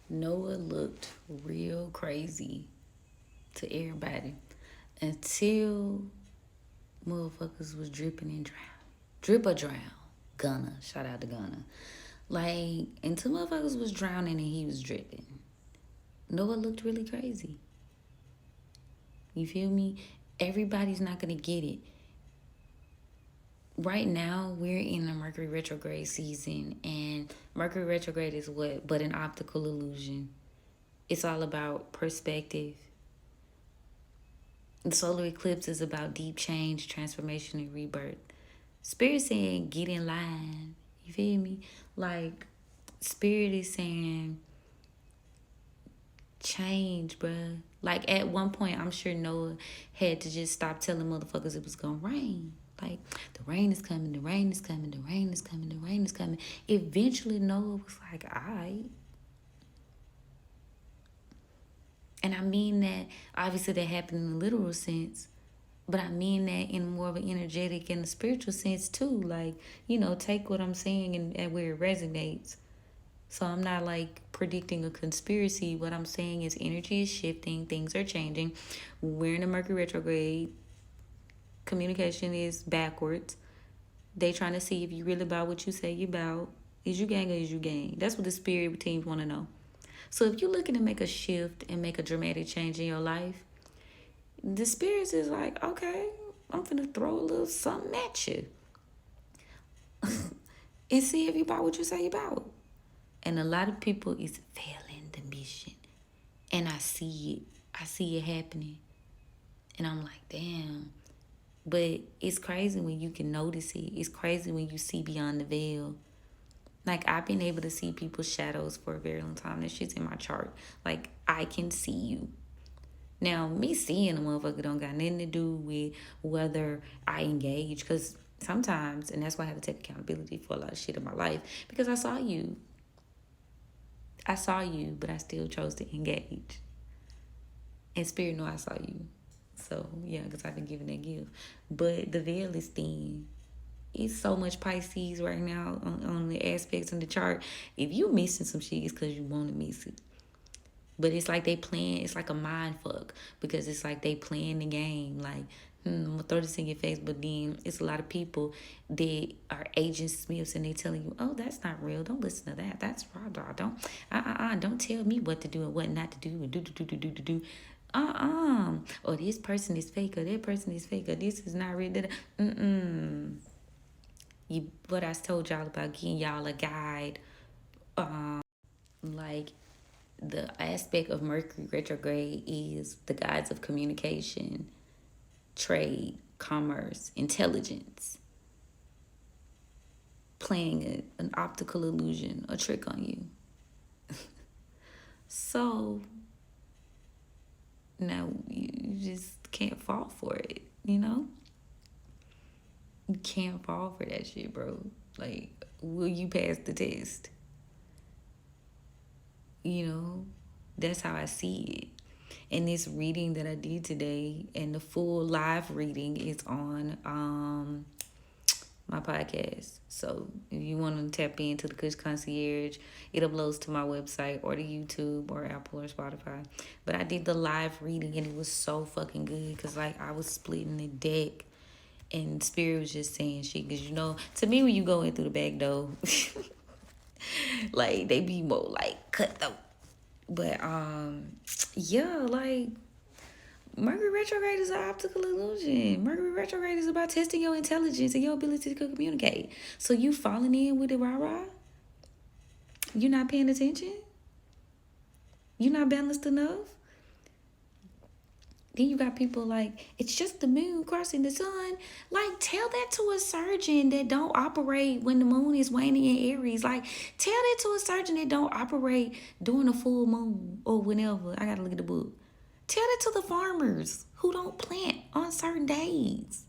Noah looked real crazy to everybody until motherfuckers was dripping and drown. Drip or drown. Gunna. Shout out to Gunna. Like, until motherfuckers was drowning and he was dripping. Noah looked really crazy. You feel me? Everybody's not gonna get it. Right now, we're in the Mercury retrograde season, and Mercury retrograde is what? But an optical illusion. It's all about perspective. The solar eclipse is about deep change, transformation, and rebirth. Spirit saying, get in line. You feel me? Like, Spirit is saying, change, bruh. Like, at one point, I'm sure Noah had to just stop telling motherfuckers it was gonna rain. Like, the rain is coming, the rain is coming, the rain is coming, the rain is coming. Eventually, Noah was like, all right. And I mean that, obviously, that happened in a literal sense. But I mean that in more of an energetic and a spiritual sense too. Like, take what I'm saying and where it resonates. So I'm not like predicting a conspiracy. What I'm saying is energy is shifting, things are changing. We're in a Mercury retrograde. Communication is backwards. They trying to see if you really about what you say you about. Is you gang or is you gang? That's what the spirit teams want to know. So if you're looking to make a shift and make a dramatic change in your life, the spirits is like, okay, I'm finna throw a little something at you and see if you about what you say you about. And a lot of people is failing the mission. And I see it. I see it happening. And I'm like, damn. But it's crazy when you can notice it. It's crazy when you see beyond the veil. Like, I've been able to see people's shadows for a very long time. That shit's in my chart. Like, I can see you. Now, me seeing a motherfucker don't got nothing to do with whether I engage. Because sometimes, and that's why I have to take accountability for a lot of shit in my life. Because I saw you. I saw you, but I still chose to engage. And Spirit know I saw you. So, yeah, because I've been giving that gift. But the veil is thin. It's so much Pisces right now on the aspects in the chart. If you missing some shit, it's because you want to miss it. But it's like they playing, it's like a mind fuck. Because it's like they playing the game. Like, I'm going to throw this in your face. But then it's a lot of people that are Agent Smiths and they telling you, oh, that's not real. Don't listen to that. That's raw. Don't tell me what to do and what not to do and do. Or this person is fake, or that person is fake, or this is not real. What I told y'all about getting y'all a guide, like the aspect of Mercury retrograde is the guides of communication, trade, commerce, intelligence, playing an optical illusion, a trick on you. So now you just can't fall for it, You can't fall for that shit, bro. Like, will you pass the test? That's how I see it. And this reading that I did today, and the full live reading is on my podcast. So if you want to tap into the Kush Concierge, it uploads to my website or to YouTube or Apple or Spotify. But I did the live reading and it was so fucking good because like I was splitting the deck and Spirit was just saying shit. Because to me when you go in through the back door, like they be more like cutthroat. But yeah, like Mercury retrograde is an optical illusion. Mercury retrograde is about testing your intelligence and your ability to communicate. So you falling in with it rah-rah? You're not paying attention? You're not balanced enough? Then you got people like, it's just the moon crossing the sun. Like, tell that to a surgeon that don't operate when the moon is waning in Aries. Like, tell that to a surgeon that don't operate during a full moon or whenever. I gotta look at the book. Tell that to the farmers who don't plant on certain days.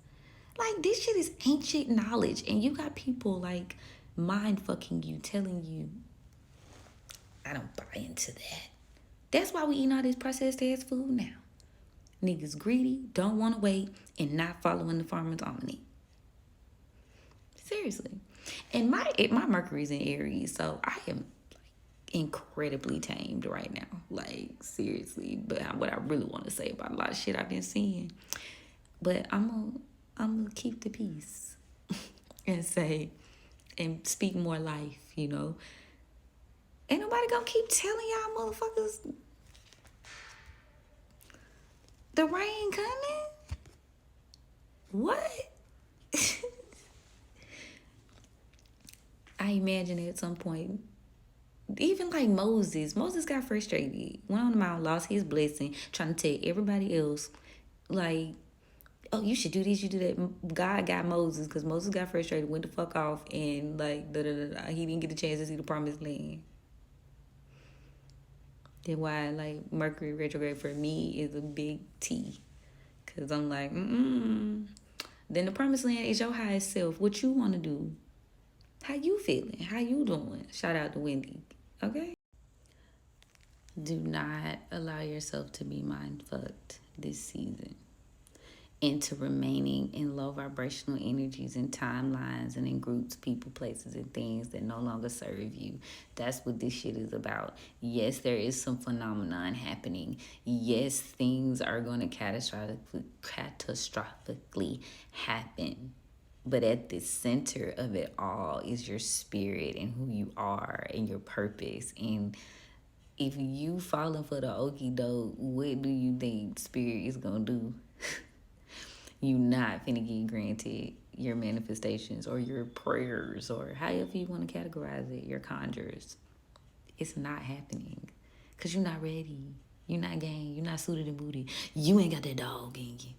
Like, this shit is ancient knowledge. And you got people like mind fucking you, telling you, I don't buy into that. That's why we eating all this processed ass food now. Niggas greedy, don't want to wait, and not following the farmer's almanac. Seriously. And my Mercury's in Aries, so I am like incredibly tamed right now. Like, seriously. But what I really want to say about a lot of shit I've been seeing. But I'm gonna keep the peace and say and speak more life, you know. Ain't nobody gonna keep telling y'all motherfuckers the rain coming. What? I imagine at some point, even like Moses got frustrated, went on the mountain, lost his blessing, trying to tell everybody else, like, oh, you should do this, you do that. God got Moses because Moses got frustrated, went the fuck off, and like, he didn't get the chance to see the promised land. That's why, like, Mercury retrograde for me is a big T. Because I'm like, Then the promised land is your highest self. What you want to do? How you feeling? How you doing? Shout out to Wendy. Okay? Do not allow yourself to be mind fucked this season into remaining in low vibrational energies and timelines and in groups, people, places, and things that no longer serve you. That's what this shit is about. Yes, there is some phenomenon happening. Yes, things are going to catastrophically happen. But at the center of it all is your spirit and who you are and your purpose. And if you falling for the okie doke, what do you think spirit is going to do? You not finna get granted your manifestations or your prayers or however you want to categorize it, your conjures. It's not happening because you're not ready. You're not game. You're not suited and booty. You ain't got that dog in you.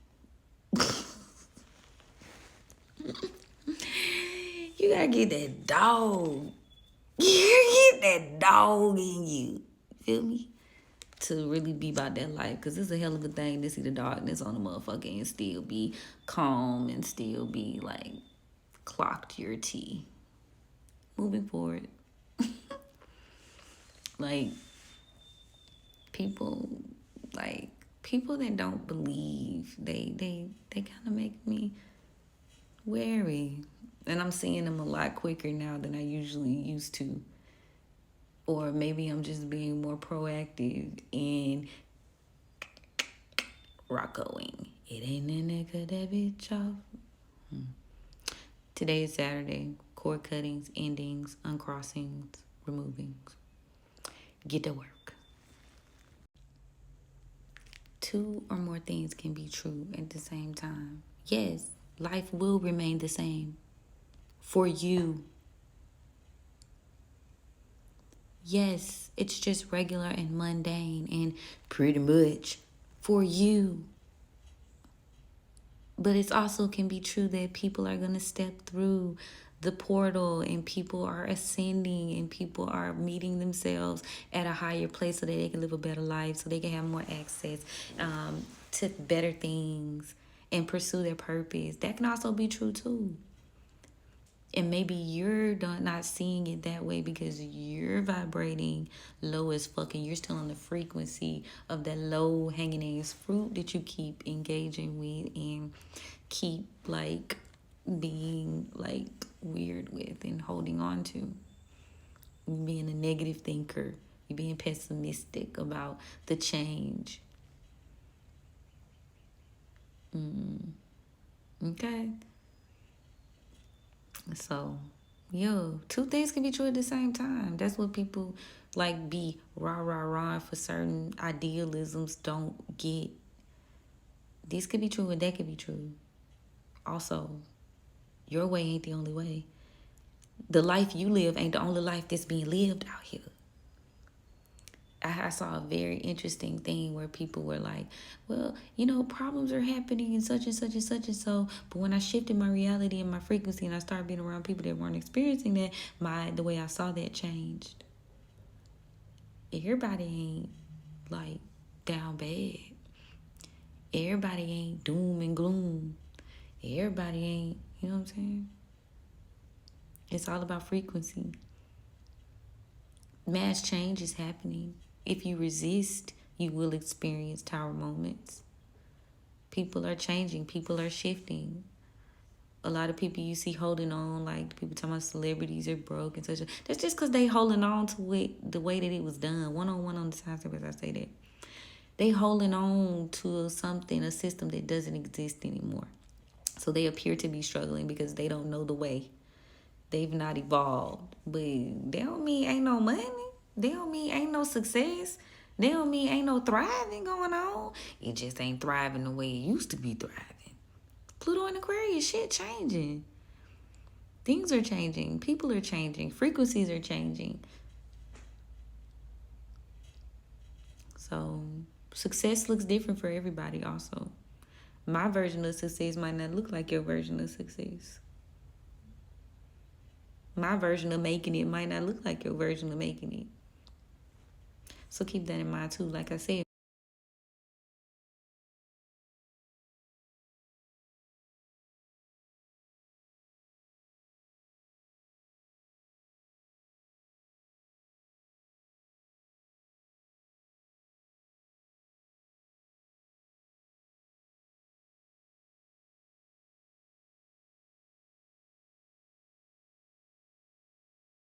You gotta get that dog. You get that dog in you. Feel me? To really be about that life, because it's a hell of a thing to see the darkness on the motherfucker and still be calm and still be like clocked your tea. Moving forward. like people that don't believe, they kind of make me wary, and I'm seeing them a lot quicker now than I usually used to. Or maybe I'm just being more proactive in rockoing. It ain't a nigga that bitch off. Today is Saturday. Cord cuttings, endings, uncrossings, removings. Get to work. 2 or more things can be true at the same time. Yes, life will remain the same for you. Yes, it's just regular and mundane and pretty much for you. But it also can be true that people are going to step through the portal and people are ascending and people are meeting themselves at a higher place so that they can live a better life, so they can have more access to better things and pursue their purpose. That can also be true too. And maybe you're not seeing it that way because you're vibrating low as fuck and you're still on the frequency of that low hanging ass fruit that you keep engaging with and keep like being like weird with and holding on to. You being a negative thinker. You being pessimistic about the change. Okay. So, 2 things can be true at the same time. That's what people like be rah for certain idealisms don't get. This could be true and that could be true. Also, your way ain't the only way. The life you live ain't the only life that's being lived out here. I saw a very interesting thing where people were like, well, problems are happening and such and such and such and so. But when I shifted my reality and my frequency and I started being around people that weren't experiencing that, the way I saw that changed. Everybody ain't like down bad. Everybody ain't doom and gloom. Everybody ain't, you know what I'm saying? It's all about frequency. Mass change is happening. If you resist, you will experience tower moments. People are changing. People are shifting. a lot of people you see holding on, like people talking about celebrities are broke and such. That's just because they holding on to it the way that it was done. One on the side service, I say that. They holding on to something, a system that doesn't exist anymore. So they appear to be struggling because they don't know the way. They've not evolved. But they don't mean ain't no money. They don't mean ain't no success. They don't mean ain't no thriving going on. It just ain't thriving the way it used to be thriving. Pluto and Aquarius, shit changing. Things are changing. People are changing. Frequencies are changing. So success looks different for everybody also. My version of success might not look like your version of success. My version of making it might not look like your version of making it. So keep that in mind too. Like I said,